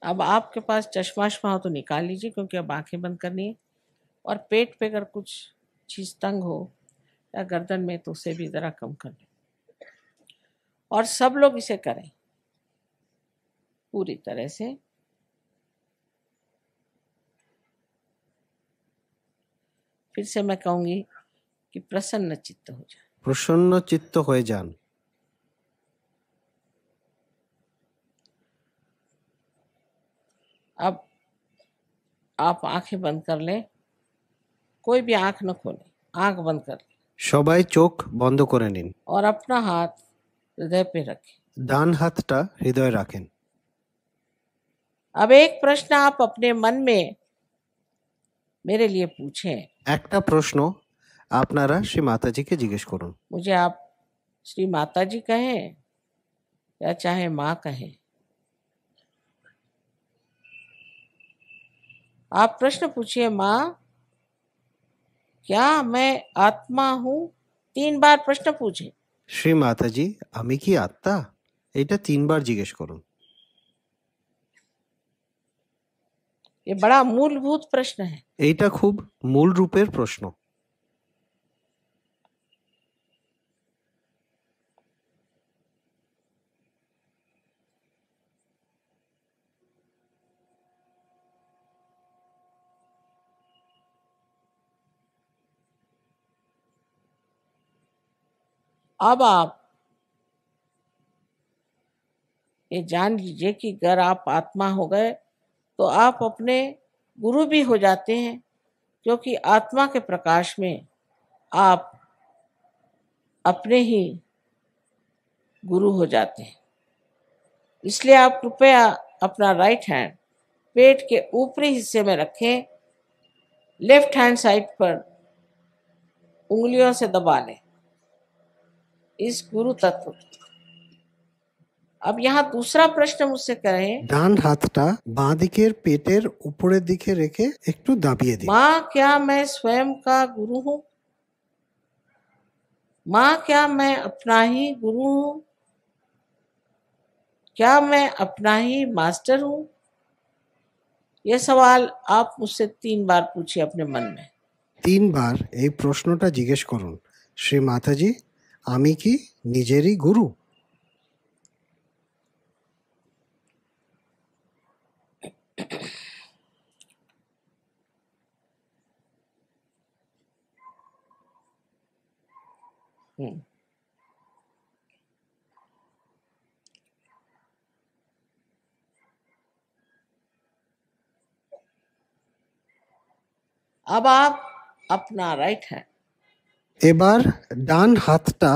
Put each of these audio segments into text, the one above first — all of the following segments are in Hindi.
अब आपके पास चश्मा वश्मा हो तो निकाल लीजिए, क्योंकि अब आंखें बंद करनी है। और पेट पे अगर कुछ चीज तंग हो या गर्दन में तो उसे भी जरा कम कर लें। और सब लोग इसे करें पूरी तरह से। फिर से मैं कहूंगी कि प्रसन्न चित्त हो जाए। प्रसन्न चित्त হয়ে যান। अब आप आंखें बंद कर लें, कोई भी आंख न खोले, आंख बंद कर लें সবাই চোখ বন্ধ করে নিন। और अपना हाथ हृदय पे रखें। ডান হাতটা হৃদয়ে রাখেন। अब एक प्रश्न आप अपने मन में मेरे लिए पूछें। একটা প্রশ্ন আপনারা শ্রী মাতাজিকে জিজ্ঞেস করুন। मुझे आप श्री माता जी कहें या चाहे माँ कहें। आप प्रश्न पूछिए, माँ क्या मैं आत्मा हूँ? 3 बार प्रश्न पूछे। শ্রী মাতাজি আমি কি আত্মা? এটা 3 বার জিজ্ঞেস করুন। ये बड़ा मूलभूत प्रश्न है। এইটা খুব মূল রূপের প্রশ্ন। अब आप ये जान लीजिए कि अगर आप आत्मा हो गए तो आप अपने गुरु भी हो जाते हैं, क्योंकि आत्मा के प्रकाश में आप अपने ही गुरु हो जाते हैं। इसलिए आप कृपया अपना राइट हैंड पेट के ऊपरी हिस्से में रखें, लेफ्ट हैंड साइड पर उंगलियों से दबा लें इस गुरु तत्व को। अब यहाँ दूसरा प्रश्न मुझसे करें, ডান হাতটা বাঁ দিকের পেটের উপরের দিকে রেখে একটু দাবিয়ে দিন। माँ क्या मैं स्वयं का गुरु हूँ? माँ क्या मैं अपना ही गुरु हूँ? क्या मैं अपना ही मास्टर हूँ? ये सवाल आप मुझसे 3 बार पूछिए अपने मन में। 3 বার এই প্রশ্নটা জিজ্ঞেস করুন, শ্রী মাতাজি আমি কি নিজেরই গুরু? अब आप अपना राइट हैंड এবার ডান হাতটা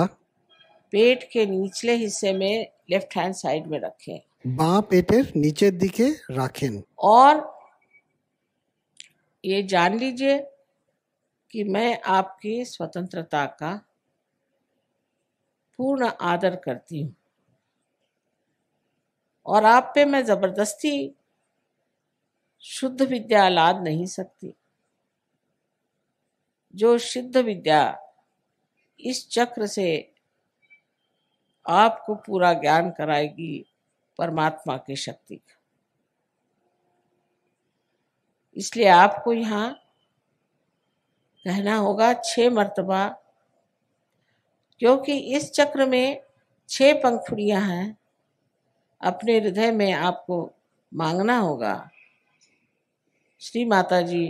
पेट के निचले हिस्से में लेफ्ट हैंड साइड में रखें বাঁ পেটের নিচের দিকে রাখেন। और ये जान लीजिए कि मैं आपकी स्वतंत्रता का पूर्ण आदर करती हूँ और आप पे मैं जबरदस्ती शुद्ध विद्या लाद नहीं सकती। जो शुद्ध विद्या इस चक्र से आपको पूरा ज्ञान कराएगी परमात्मा की शक्ति का। इसलिए आपको यहाँ कहना होगा 6 मर्तबा, क्योंकि इस चक्र में 6 पंखुड़ियां हैं। अपने हृदय में आपको मांगना होगा, श्री माता जी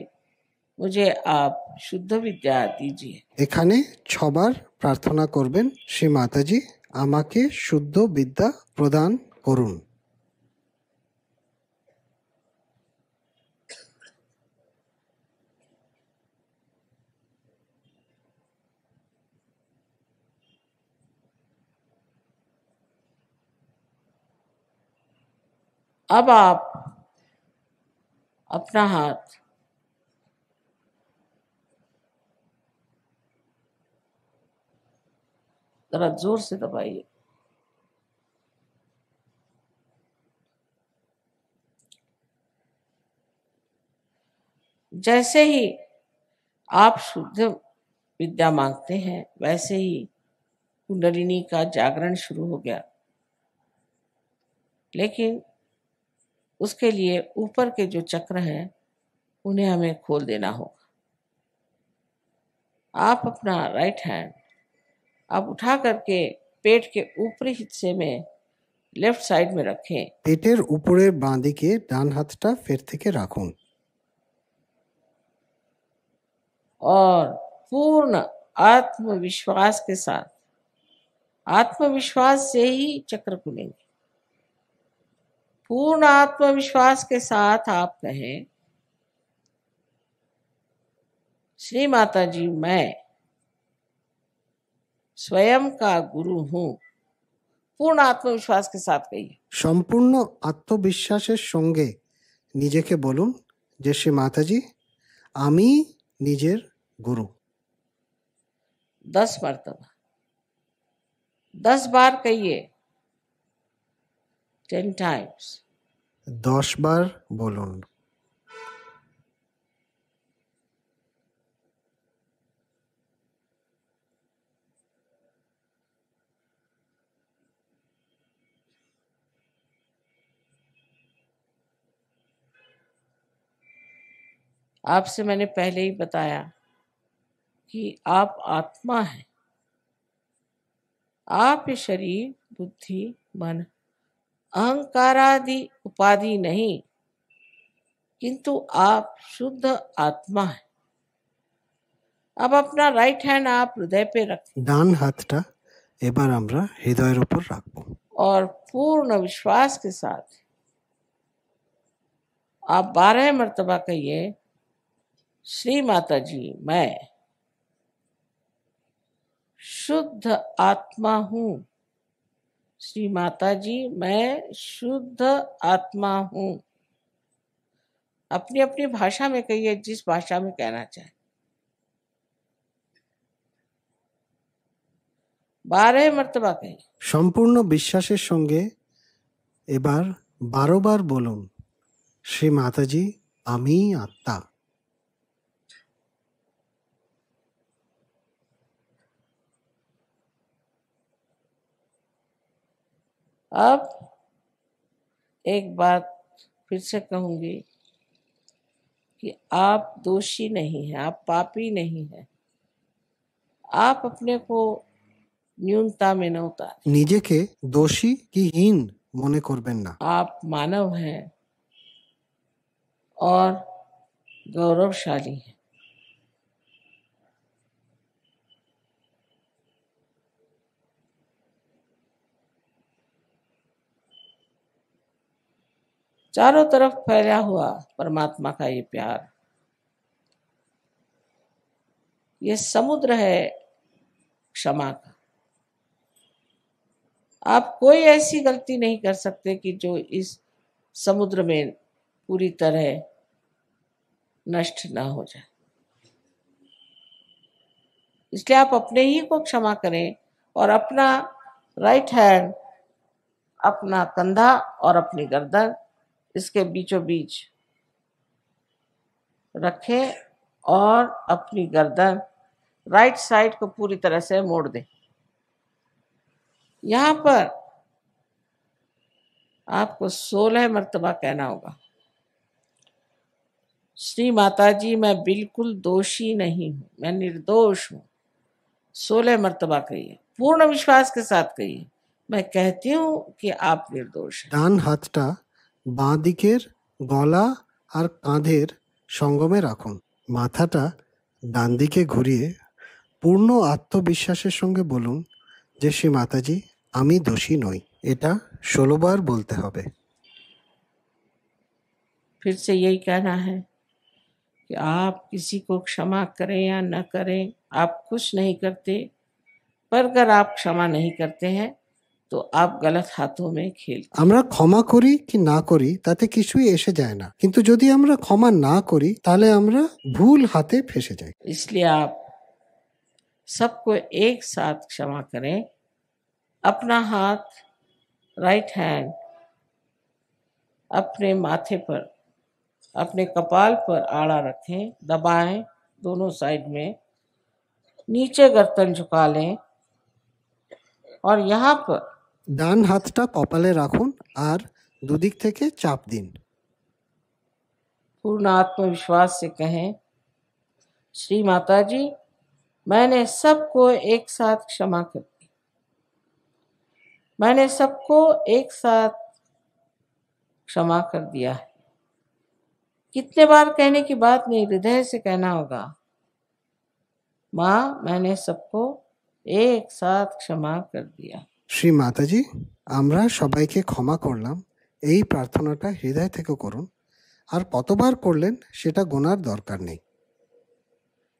मुझे आप शुद्ध विद्या दीजिए। এখানে 6 বার প্রার্থনা করবেন, শ্রী মাতাজি আমাকে শুদ্ধ বিদ্যা প্রদান করুন। अब आप अपना हाथ जरा जोर से दबाइए। जैसे ही आप शुद्ध विद्या मांगते हैं वैसे ही कुंडलिनी का जागरण शुरू हो गया। लेकिन उसके लिए ऊपर के जो चक्र हैं उन्हें हमें खोल देना होगा। आप अपना राइट हैंड आप उठा करके पेट के ऊपरी हिस्से में लेफ्ट साइड में रखें। পেটের উপরের বাঁ দিকে ডান হাতটা ফের থেকে রাখুন और पूर्ण आत्मविश्वास के साथ, आत्मविश्वास से ही चक्र खुलेंगे। पूर्ण आत्मविश्वास के साथ आप कहें, श्री माता जी मैं स्वयं का गुरु हूँ। पूर्ण आत्मविश्वास के साथ कहिए। সম্পূর্ণ আত্মবিশ্বাসের সঙ্গে নিজেকে বলুন যে শ্রী মাতাজি আমি নিজের গুরু। 10 मर्तबा 10 बार कहिए। 10 times 10 বার বলুন। आपसे मैंने पहले ही बताया कि आप आत्मा हैं। आप ये शरीर, बुद्धि, मन, अहंकारादि उपाधि नहीं, किंतु आप शुद्ध आत्मा हैं। अब अपना राइट हैंड आप हृदय पे रखें ডান হাতটা এবার আমরা হৃদয়ের উপর রাখব और पूर्ण विश्वास के साथ आप 12 मर्तबा कहिए, श्री माता जी मैं शुद्ध आत्मा हूँ। श्री माता जी मैं शुद्ध आत्मा हूँ। अपनी अपनी भाषा में कहिए, जिस भाषा में कहना चाहे। 12 मर्तबा कहिए। সম্পূর্ণ বিশ্বাসের সঙ্গে এবার 12 বার বলুন শ্রী মাতাজি আমি আত্মা। अब एक बात फिर से कहूंगी कि आप दोषी नहीं हैं, आप पापी नहीं हैं। आप अपने को न्यूनता में न उतारें। নিজেকে দোষী কি হীন মনে করবেন না। आप मानव हैं और गौरवशाली हैं। चारों तरफ फैला हुआ परमात्मा का ये प्यार, ये समुद्र है क्षमा का। आप कोई ऐसी गलती नहीं कर सकते कि जो इस समुद्र में पूरी तरह नष्ट ना हो जाए। इसलिए आप अपने ही को क्षमा करें और अपना राइट हैंड, अपना कंधा और अपनी गर्दन इसके बीचों बीच रखें और अपनी गर्दन राइट साइड को पूरी तरह से मोड़ दें। यहाँ पर आपको 16 मर्तबा कहना होगा, श्री माता जी मैं बिल्कुल दोषी नहीं हूँ, मैं निर्दोष हूँ। 16 मर्तबा कहिए, पूर्ण विश्वास के साथ कहिए, मैं कहती हूँ कि आप निर्दोष हैं। ডান হাতটা বাঁ দিকের গলা আর কাঁধের সঙ্গমে রাখুন। মাথাটা ডান দিকে ঘুরিয়ে পূর্ণ আত্মবিশ্বাসের সঙ্গে বলুন যে শ্রী মাতাজি আমি দোষী নই। এটা 16 বার বলতে হবে। फिर से यही कहना है कि आप किसी को क्षमा करें या न करें, आप कुछ नहीं करते, पर अगर आप क्षमा नहीं करते हैं तो आप गलत हाथों में खेलते। আমরা ক্ষমা করি কি না করি তাতে কিছুই এসে যায় না, কিন্তু যদি আমরা ক্ষমা না করি তাহলে আমরা ভুল হাতে ফেসে যাই। इसलिए आप सबको एक साथ क्षमा करें। अपना हाथ राइट हैंड अपने माथे पर, अपने कपाल पर आड़ा रखें, दबाएं दोनों साइड में, नीचे गर्दन झुका लें और यहाँ पर ডান হাতটা কপালে রাখুন আর দুদিক থেকে চাপ দিন। पूर्ण आत्मविश्वास से कहें, श्री माता जी, मैंने सबको एक साथ क्षमा कर दी। मैंने सबको एक साथ क्षमा कर दिया है। कितने बार कहने की बात नहीं, हृदय से कहना होगा, माँ मैंने सबको एक साथ क्षमा कर दिया। শ্রী মাতাজি, আমরা সবাইকে ক্ষমা করলাম, এই প্রার্থনাটা হৃদয় থেকে করুন। আর কতবার করলেন সেটা গোনার দরকার নেই।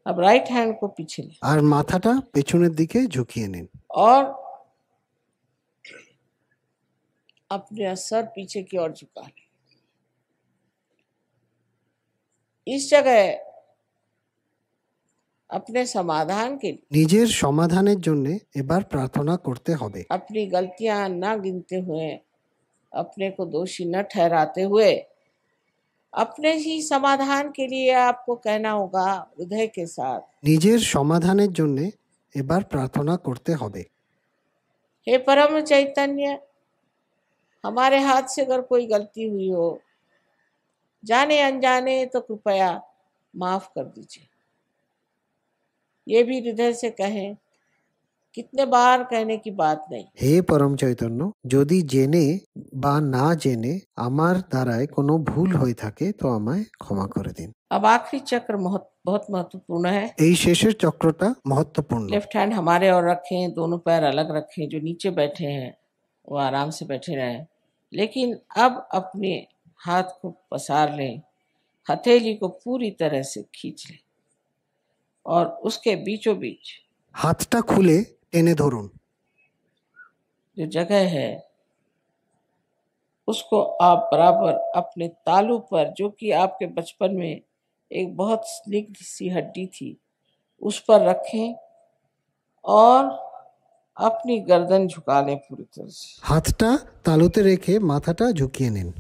अब राइट हैंड को पीछे ले আর মাথাটা পেছনের দিকে ঝুঁকিয়ে নিন। और अपने सर पीछे की ओर झुका ले। इस जगह अपने समाधान के लिए, নিজের সমাধানের জন্য এবার প্রার্থনা করতে হবে। अपनी गलतियां ना गिनते हुए, अपने को दोषी न ठहराते हुए, अपने ही समाधान के लिए आपको कहना होगा हृदय के साथ, নিজের সমাধানের জন্য এবার প্রার্থনা করতে হবে। हे परम चैतन्य, हमारे हाथ से अगर कोई गलती हुई हो, जाने अनजाने, तो कृपया माफ कर दीजिए। ये भी हृदय से कहें, कितने बार कहने की बात नहीं। হে পরম চৈতন্য, যদি জেনে বা না জেনে আমার দ্বারায় কোনো ভুল হয়ে থাকে তো আমায় ক্ষমা করে দিন। अब आखिरी चक्र बहुत महत्वपूर्ण है। এই শেষের চক্রটা মহত্বপূর্ণ। लेफ्ट हैंड हमारे और रखें, दोनों पैर अलग रखें। जो नीचे बैठे हैं वो आराम से बैठे रहें, लेकिन अब अपने हाथ को पसार लें, हथेली को पूरी तरह से खींच लें और उसके बीचों बीच হাতটা খুলে টেনে ধরুন। जो जगह है उसको आप बराबर अपने तालू पर, जो कि आपके बचपन में एक बहुत स्निग्ध सी हड्डी थी, उस पर रखें और अपनी गर्दन झुका लें पूरी तरह से। হাতটা তালুতে রেখে মাথাটা ঝুঁকিয়ে নিন।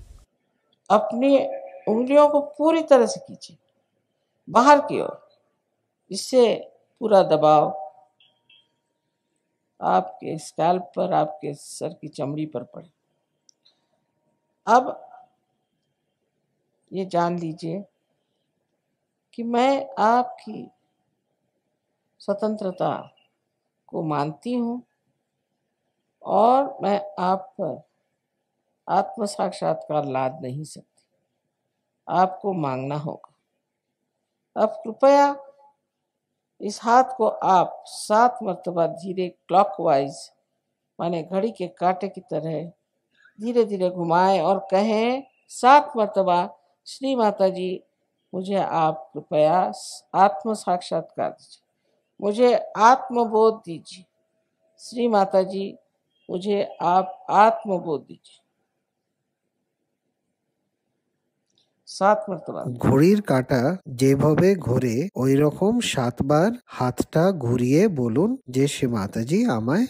अपनी उंगलियों को पूरी तरह से खींचें बाहर की ओर, जिससे पूरा दबाव आपके स्कैल्प पर, आपके सर की चमड़ी पर पड़े। अब ये जान लीजिए कि मैं आपकी स्वतंत्रता को मानती हूँ और मैं आप पर आत्म साक्षात्कार लाद नहीं सकती। आपको मांगना होगा। अब कृपया इस हाथ को आप 7 मर्तबा धीरे क्लॉकवाइज, माने घड़ी के कांटे की तरह धीरे धीरे घुमाएं और कहें 7 मर्तबा, श्री माता जी, मुझे आप कृपया आत्म साक्षात्कार दीजिए, मुझे आत्मबोध दीजिए। श्री माता जी, मुझे आप आत्मबोध दीजिए। 7 मर्तबा। ঘড়ির কাঁটা যেভাবে ঘোরে ওই রকম 7 বার হাতটা ঘুরিয়ে বলুন যে শ্রী মাতাজি আমায়